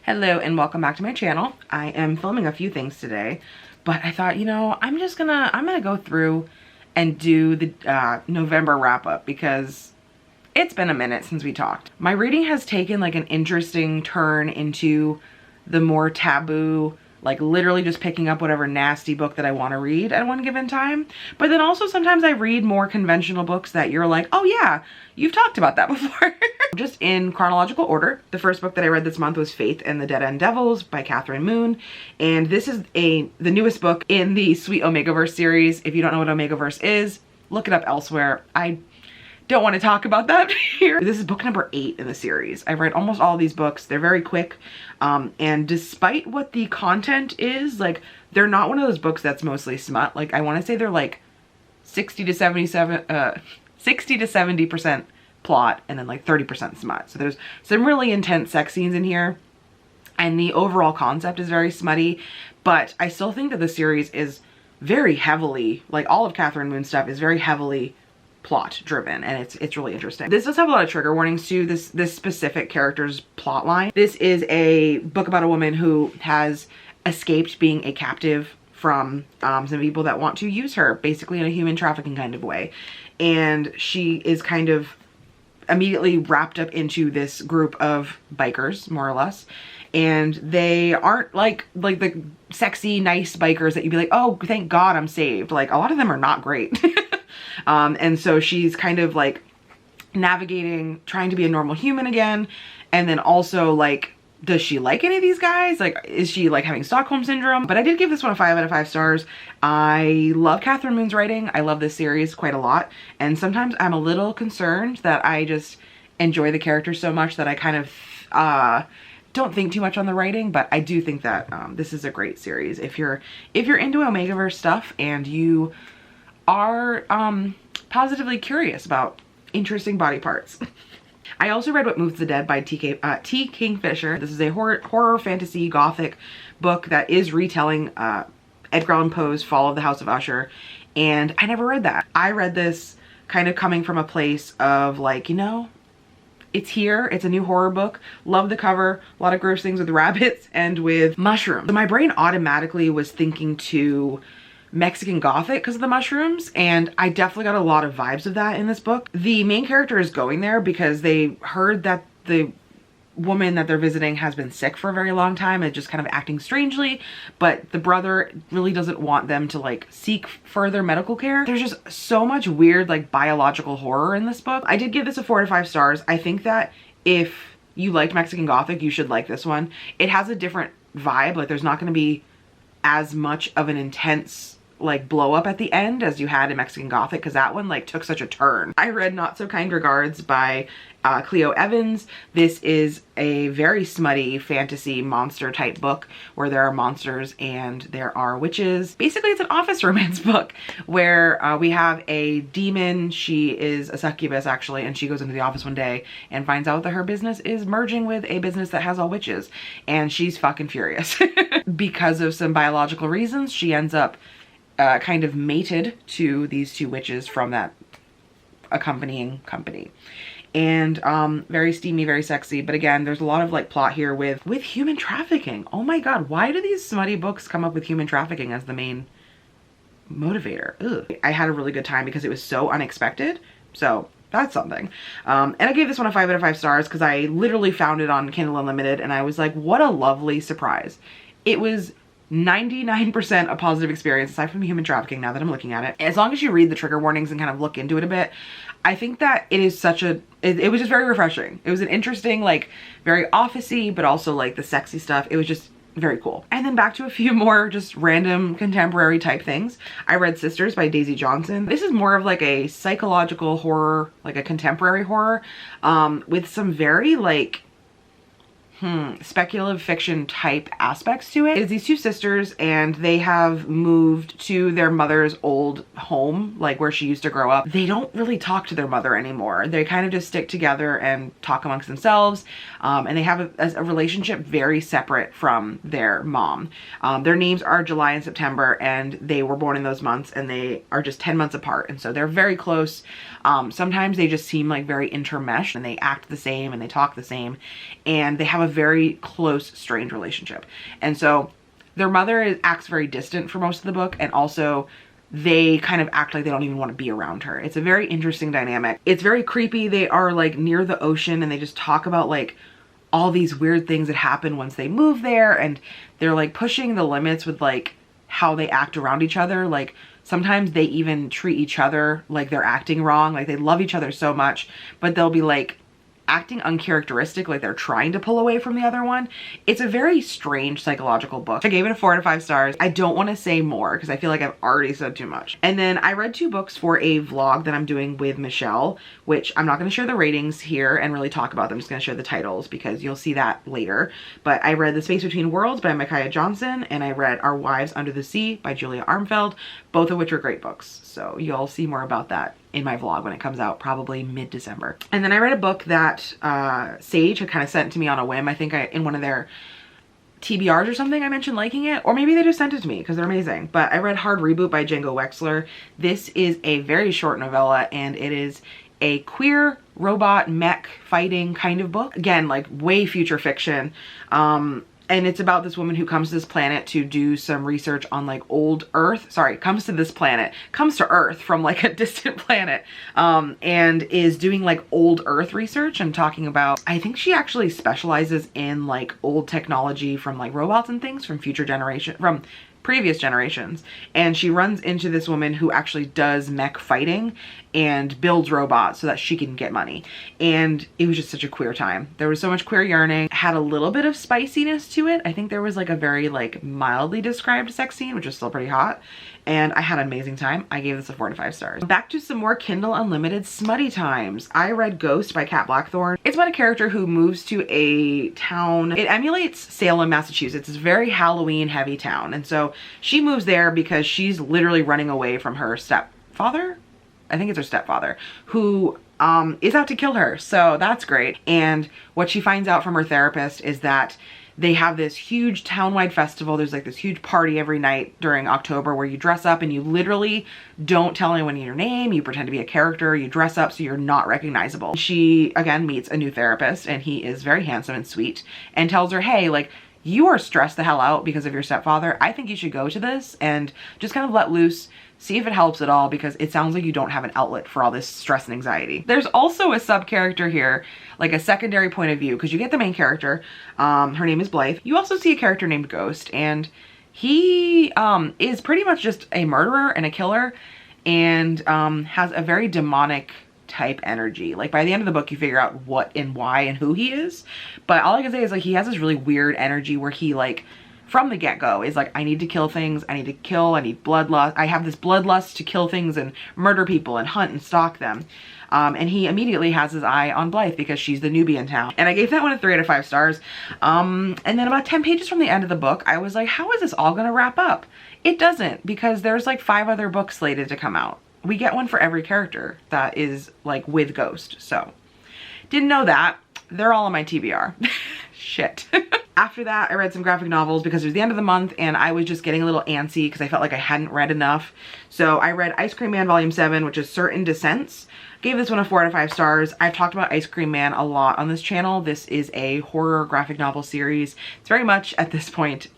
Hello and welcome back to my channel. I am filming a few things today, but I thought, you know, I'm gonna go through and do the November wrap up because it's been a minute since we talked. My reading has taken like an interesting turn into the more taboo, like literally just picking up whatever nasty book that I want to read at one given time. But then also sometimes I read more conventional books that you're like, oh yeah, you've talked about that before. Just in chronological order, the first book that I read this month was Faith and the Dead End Devils by Catherine Moon. And this is the newest book in the Sweet Omegaverse series. If you don't know what Omegaverse is, look it up elsewhere. I don't want to talk about that here. This is book number 8 in the series. I've read almost all of these books. They're very quick. And despite what the content is, like, they're not one of those books that's mostly smut. Like, I want to say they're like 60 to 70% plot and then like 30% smut. So there's some really intense sex scenes in here. And the overall concept is very smutty. But I still think that the series is very heavily, like all of Catherine Moon's stuff is very heavily plot driven, and it's really interesting. This does have a lot of trigger warnings to this specific character's plot line. This is a book about a woman who has escaped being a captive from some people that want to use her, basically in a human trafficking kind of way. And she is kind of immediately wrapped up into this group of bikers, more or less. And they aren't like the sexy, nice bikers that you'd be like, oh, thank God I'm saved. Like, a lot of them are not great. And so she's kind of like navigating, trying to be a normal human again. And then also like, does she like any of these guys? Like, is she like having Stockholm syndrome? But I did give this one a 5 out of 5 stars. I love Catherine Moon's writing. I love this series quite a lot. And sometimes I'm a little concerned that I just enjoy the characters so much that I kind of don't think too much on the writing. But I do think that this is a great series. If you're into Omegaverse stuff and you are positively curious about interesting body parts. I also read What Moves the Dead by T. Kingfisher. This is a horror fantasy gothic book that is retelling Edgar Allan Poe's Fall of the House of Usher, and I never read that. I read this kind of coming from a place of like, you know, it's here, it's a new horror book, love the cover, a lot of gross things with rabbits and with mushrooms. So my brain automatically was thinking to Mexican Gothic because of the mushrooms, and I definitely got a lot of vibes of that in this book. The main character is going there because they heard that the woman that they're visiting has been sick for a very long time and just kind of acting strangely, but the brother really doesn't want them to like seek further medical care. There's just so much weird like biological horror in this book. I did give this a 4 to 5 stars. I think that if you liked Mexican Gothic, you should like this one. It has a different vibe. Like, there's not going to be as much of an intense like blow up at the end as you had in Mexican Gothic, because that one like took such a turn. I read Not So Kind Regards by Cleo Evans. This is a very smutty fantasy monster type book where there are monsters and there are witches. Basically, it's an office romance book where we have a demon. She is a succubus actually, and she goes into the office one day and finds out that her business is merging with a business that has all witches, and she's fucking furious. Because of some biological reasons, she ends up kind of mated to these 2 witches from that accompanying company. And very steamy, very sexy. But again, there's a lot of like plot here with human trafficking. Oh my God, why do these smutty books come up with human trafficking as the main motivator? Ugh. I had a really good time because it was so unexpected. So that's something. And I gave this one a 5 out of 5 stars because I literally found it on Kindle Unlimited and I was like, what a lovely surprise. It was 99% a positive experience aside from human trafficking now that I'm looking at it. As long as you read the trigger warnings and kind of look into it a bit, I think that it is such a, it was just very refreshing. It was an interesting, like very officey, but also like the sexy stuff. It was just very cool. And then back to a few more just random contemporary type things. I read Sisters by Daisy Johnson. This is more of like a psychological horror, like a contemporary horror, with some very like speculative fiction type aspects to it. It's these 2 sisters and they have moved to their mother's old home, like where she used to grow up. They don't really talk to their mother anymore. They kind of just stick together and talk amongst themselves. And they have a relationship very separate from their mom. Their names are July and September, and they were born in those months, and they are just 10 months apart. And so they're very close. Sometimes they just seem like very intermeshed and they act the same and they talk the same and they have a very close, strange relationship. And so their mother acts very distant for most of the book, and also they kind of act like they don't even want to be around her. It's a very interesting dynamic. It's very creepy. They are like near the ocean and they just talk about like all these weird things that happen once they move there, and they're like pushing the limits with like how they act around each other. Like sometimes they even treat each other like they're acting wrong. Like they love each other so much, but they'll be like acting uncharacteristic, like they're trying to pull away from the other one. It's a very strange psychological book. I gave it a 4 out of 5 stars. I don't want to say more because I feel like I've already said too much. And then I read 2 books for a vlog that I'm doing with Michelle, which I'm not going to share the ratings here and really talk about them. I'm just going to share the titles because you'll see that later. But I read The Space Between Worlds by Micaiah Johnson, and I read Our Wives Under the Sea by Julia Armfeld, both of which are great books. So you'll see more about that in my vlog when it comes out, probably mid-December. And then I read a book that Sage had kind of sent to me on a whim. I think in one of their TBRs or something I mentioned liking it, or maybe they just sent it to me because they're amazing. But I read Hard Reboot by Django Wexler. This is a very short novella, and it is a queer robot mech fighting kind of book. Again, like way future fiction. And it's about this woman who comes to this planet to do some research on like old Earth. Sorry, comes to Earth from like a distant planet, and is doing like old Earth research and talking about, I think she actually specializes in like old technology from like robots and things from previous generations. And she runs into this woman who actually does mech fighting and builds robots so that she can get money. And it was just such a queer time. There was so much queer yearning, had a little bit of spiciness to it. I think there was like a very like mildly described sex scene, which is still pretty hot. And I had an amazing time. I gave this a 4 out of 5 stars. Back to some more Kindle Unlimited smutty times. I read Ghost by Kat Blackthorne. It's about a character who moves to a town. It emulates Salem, Massachusetts. It's a very Halloween heavy town. And so she moves there because she's literally running away from her stepfather. I think it's her stepfather, who is out to kill her. So that's great. And what she finds out from her therapist is that they have this huge town-wide festival. There's like this huge party every night during October where you dress up and you literally don't tell anyone your name. You pretend to be a character. You dress up so you're not recognizable. She, again, meets a new therapist, and he is very handsome and sweet, and tells her, hey, like, you are stressed the hell out because of your stepfather. I think you should go to this and just kind of let loose, see if it helps at all, because it sounds like you don't have an outlet for all this stress and anxiety. There's also a sub character here, like a secondary point of view, because you get the main character. Her name is Blythe. You also see a character named Ghost, and he is pretty much just a murderer and a killer, and has a very demonic type energy. Like by the end of the book you figure out what and why and who he is, but all I can say is like he has this really weird energy where he like from the get-go is like, I need to kill things, I need to kill, I need bloodlust, I have this bloodlust to kill things and murder people and hunt and stalk them. And he immediately has his eye on Blythe because she's the newbie in town. And I gave that one a 3 out of 5 stars. And then about 10 pages from the end of the book, I was like, how is this all gonna wrap up? It doesn't, because there's like 5 other books slated to come out. We get one for every character that is like with Ghost. So didn't know that. They're all on my TBR. Shit. After that, I read some graphic novels because it was the end of the month and I was just getting a little antsy because I felt like I hadn't read enough. So I read Ice Cream Man Volume 7, which is Certain Descents. Gave this one a 4 out of 5 stars. I've talked about Ice Cream Man a lot on this channel. This is a horror graphic novel series. It's very much at this point,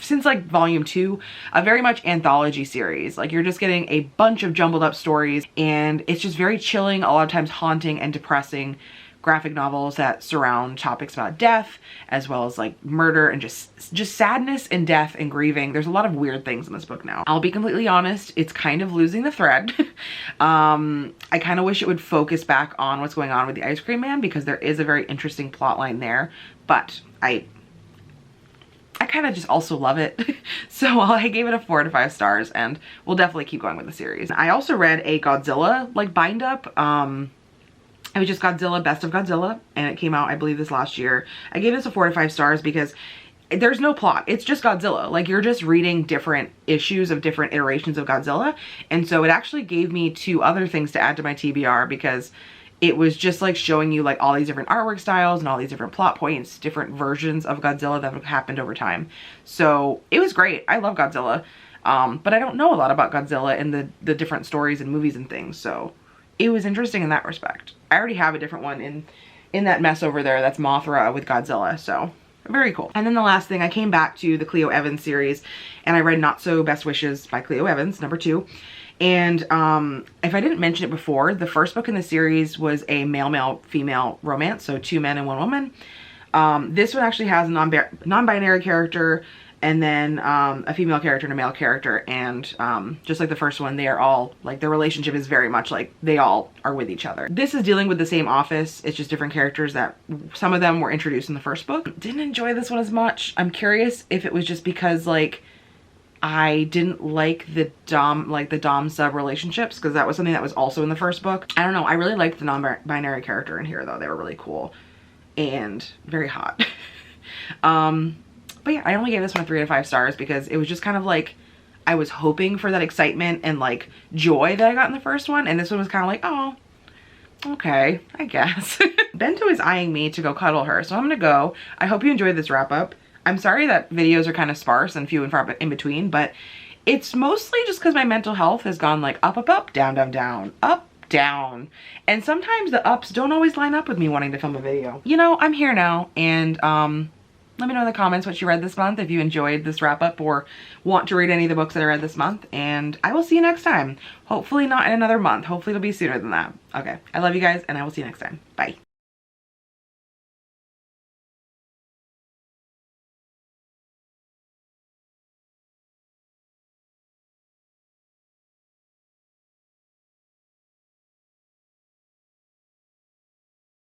since like volume 2, a very much anthology series. Like you're just getting a bunch of jumbled up stories and it's just very chilling, a lot of times haunting and depressing graphic novels that surround topics about death as well as like murder and just sadness and death and grieving. There's a lot of weird things in this book now. I'll be completely honest, it's kind of losing the thread. I kind of wish it would focus back on what's going on with the Ice Cream Man because there is a very interesting plot line there, but I kind of just also love it. So I gave it a 4 out of 5 stars and we'll definitely keep going with the series. I also read a Godzilla like bind up. It was just Godzilla, Best of Godzilla, and it came out, I believe, this last year. I gave this a 4 out of 5 stars because there's no plot. It's just Godzilla. Like you're just reading different issues of different iterations of Godzilla. And so it actually gave me 2 other things to add to my TBR because it was just like showing you like all these different artwork styles and all these different plot points, different versions of Godzilla that have happened over time. So it was great. I love Godzilla. But I don't know a lot about Godzilla and the different stories and movies and things. So it was interesting in that respect. I already have a different one in that mess over there. That's Mothra with Godzilla, so very cool. And then the last thing, I came back to the Cleo Evans series and I read Not So Best Wishes by Cleo Evans, #2. And if I didn't mention it before, the first book in the series was a male-male female romance, so 2 men and 1 woman. This one actually has a non-binary character, and then a female character and a male character, and just like the first one, they are all, like, their relationship is very much like they all are with each other. This is dealing with the same office, it's just different characters that some of them were introduced in the first book. Didn't enjoy this one as much. I'm curious if it was just because, like, I didn't like the dom sub relationships, because that was something that was also in the first book. I don't know, I really liked the non-binary character in here though. They were really cool and very hot. But yeah, I only gave this one 3 out of 5 stars because it was just kind of like, I was hoping for that excitement and like joy that I got in the first one, and this one was kind of like, oh, okay, I guess. Bento is eyeing me to go cuddle her, so I'm gonna go. I hope you enjoyed this wrap up. I'm sorry that videos are kind of sparse and few and far in between, but it's mostly just because my mental health has gone like up, up, up, down, down, down, up, down. And sometimes the ups don't always line up with me wanting to film a video. You know, I'm here now, and let me know in the comments what you read this month, if you enjoyed this wrap up or want to read any of the books that I read this month, and I will see you next time. Hopefully not in another month. Hopefully it'll be sooner than that. Okay, I love you guys, and I will see you next time. Bye.